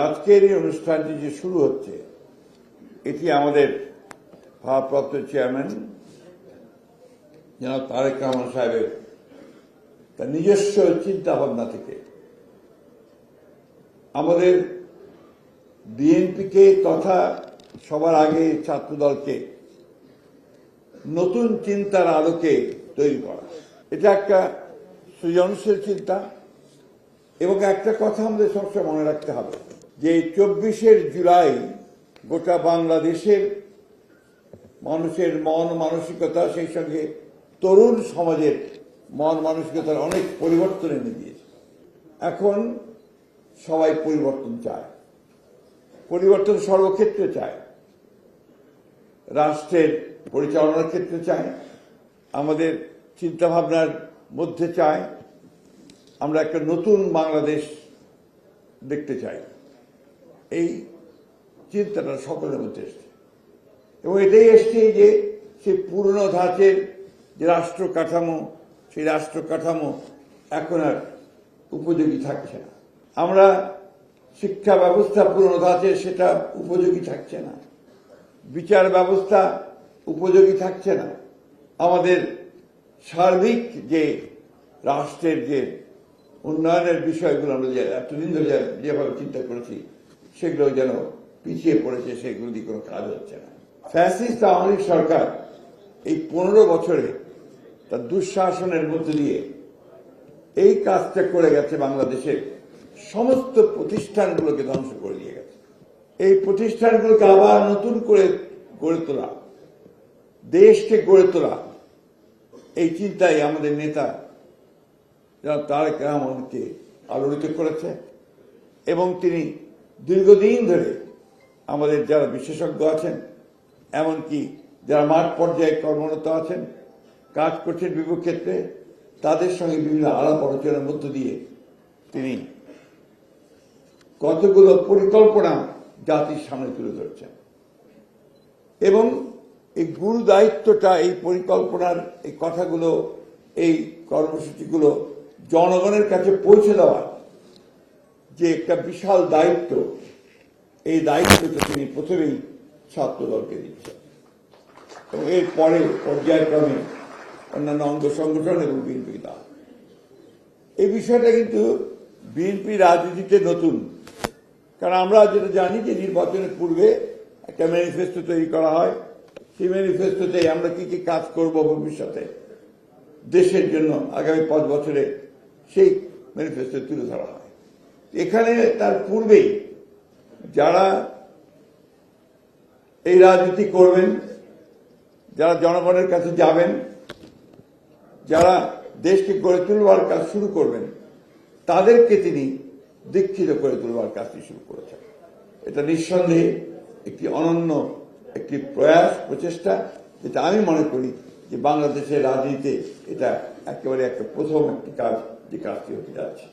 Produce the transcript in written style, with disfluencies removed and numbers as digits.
আজকের এই অনুষ্ঠানটি যে শুরু হচ্ছে এটি আমাদের ভারপ্রাপ্ত চেয়ারম্যান জনাব তারেক রহমান সাহেবের তার নিজস্ব চিন্তা ভাবনা থেকে আমাদের বিএনপিকে তথা সবার আগে ছাত্রদলকে নতুন চিন্তার আলোকে তৈরি করা। এটা একটা সৃজনশীল চিন্তা এবং একটা কথা আমাদের সবসময় মনে রাখতে হবে যে 24শে জুলাই গোটা বাংলাদেশের মানুষের মন মানসিকতা সেই সঙ্গে তরুণ সমাজের মন মানসিকতার অনেক পরিবর্তন এনে দিয়েছে। এখন সবাই পরিবর্তন চায়, পরিবর্তন সর্বক্ষেত্রে চায়, রাষ্ট্রের পরিচালনার ক্ষেত্রে চায়, আমাদের চিন্তাভাবনার মধ্যে চায়। আমরা একটা নতুন বাংলাদেশ দেখতে চাই, এই চিন্তাটা সকলের মধ্যে এসছে এবং এটাই এসছে যে সেই পুরনো ধাঁচের যে রাষ্ট্র কাঠামো, সেই রাষ্ট্র কাঠামো এখন আর উপযোগী থাকছে না। আমরা শিক্ষা ব্যবস্থা পুরনো ধাঁচের, সেটা উপযোগী থাকছে না। বিচার ব্যবস্থা উপযোগী থাকছে না। আমাদের সার্বিক যে রাষ্ট্রের যে উন্নয়নের বিষয়গুলো আমরা এতদিন ধরে যেভাবে চিন্তা করেছি সেগুলো যেন পিছিয়ে পড়েছে, সেগুলো দিয়ে কোনো কাজ হচ্ছে না। ফ্যাসিস্ট আওয়ামী লীগ সরকার এই 15 বছরে তার দুঃশাসনের মধ্যে দিয়ে এই কাজটা করে গেছে, বাংলাদেশের সমস্ত প্রতিষ্ঠানগুলোকে ধ্বংস করে দিয়ে গেছে। এই প্রতিষ্ঠানগুলোকে আবার নতুন করে গড়ে তোলা, দেশকে গড়ে তোলা, এই চিন্তাই আমাদের নেতা জনাব তারেক রহমানকে আলোড়িত করেছে এবং তিনি দীর্ঘদিন ধরে আমাদের যারা বিশেষজ্ঞ আছেন, এমনকি যারা মাঠ পর্যায়ে কর্মরত আছেন, কাজ করছেন বিভিন্ন ক্ষেত্রে, তাদের সঙ্গে বিভিন্ন আলাপ আলোচনার মধ্য দিয়ে তিনি কতগুলো পরিকল্পনা জাতির সামনে তুলে ধরছেন এবং এই গুরু দায়িত্বটা, এই পরিকল্পনার এই কথাগুলো, এই কর্মসূচিগুলো জনগণের কাছে পৌঁছে দেওয়ার যে একটা বিশাল দায়িত্ব, এই দায়িত্বটা তিনি প্রথমেই ছাত্রদলকে দিচ্ছেন এবং এরপরে পর্যায়ক্রমে অন্যান্য অঙ্গ সংগঠন এবং বিএনপি দল। এই বিষয়টা কিন্তু বিএনপি রাজনীতিতে নতুন, কারণ আমরা যেটা জানি যে নির্বাচনের পূর্বে একটা ম্যানিফেস্টো তৈরি করা হয়, সেই ম্যানিফেস্টোতে আমরা কি কি কাজ করব ভবিষ্যতে দেশের জন্য আগামী 5 বছরে, সেই ম্যানিফেস্টো তুলে ধরা হয়। এখানে তার পূর্বেই যারা এই রাজনীতি করবেন, যারা জনগণের কাছে যাবেন, যারা দেশকে গড়ে তুলবার কাজ শুরু করবেন, তাদেরকে তিনি দীক্ষিত করে তুলবার কাজটি শুরু করেছেন। এটা নিঃসন্দেহে একটি অনন্য একটি প্রচেষ্টা, যেটা আমি মনে করি যে বাংলাদেশের রাজনীতিতে এটা একেবারে একটা প্রথম একটি কাজ, যে কাজটি হতে যাচ্ছে।